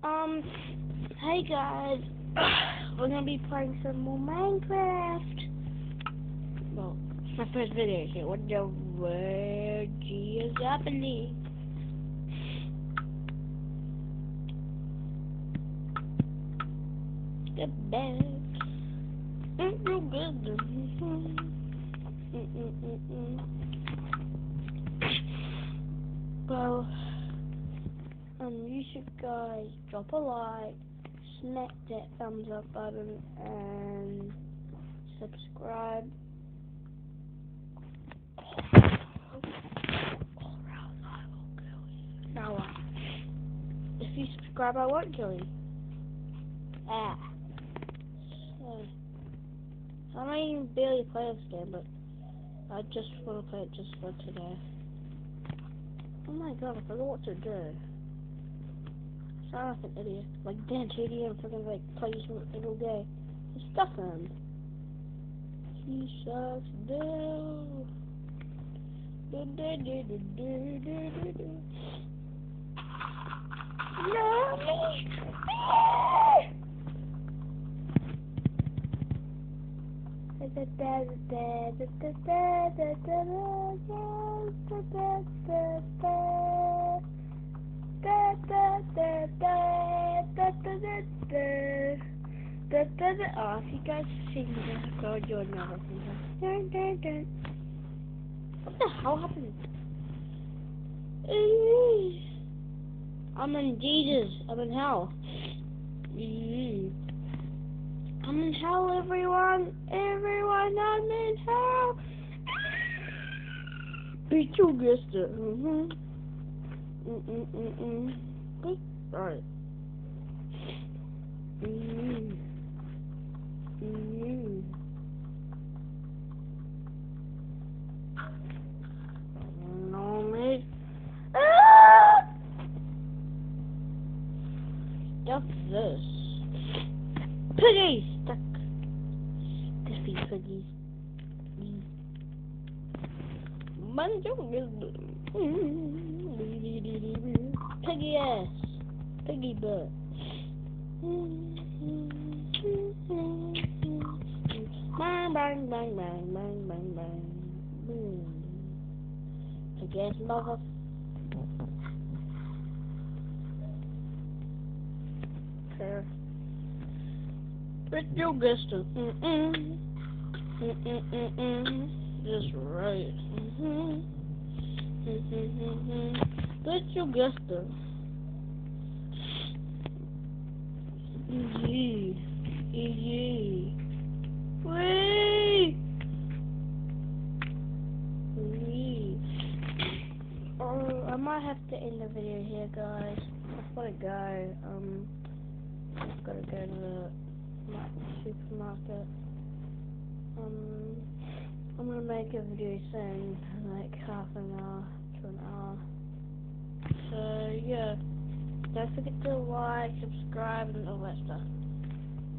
Um, hey guys, we're gonna be playing some more Minecraft. Well, it's my first video, so what the world is happening? The best. It's real good. Well, you should guys drop a like, smack that thumbs up button, and subscribe. Now what? If you subscribe, I won't kill you. I don't even barely play this game, but I just want to play it just for today. Oh my god, I forgot what to do. I sound like an idiot. Like Dan TD and freaking like plays every day. There's stuff in him. He sucks down. No, me! Oh, if you guys sing this, God, you'll never sing that. What the hell happened? I'm in Jesus. I'm in hell. I'm in hell, everyone. Everyone, I'm in hell. Be too good. Alright. No, me. Stuff this. Piggies stuck. Stuffy piggies. Piggy ass. Piggy butt. Bang, bang, bang, bang, bang, bang, bang. Piggy ass mother. But you guessed it. That's right. But you guessed it. Easy. Easy. Wee. Wee. Oh, I might have to end the video here, guys. I've got to go. I've got to go to the supermarket. I'm gonna make a video soon, like half an hour to an hour. So yeah, don't forget to like, subscribe, and all that stuff.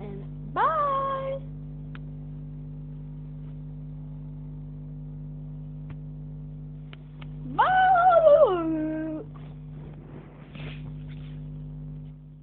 And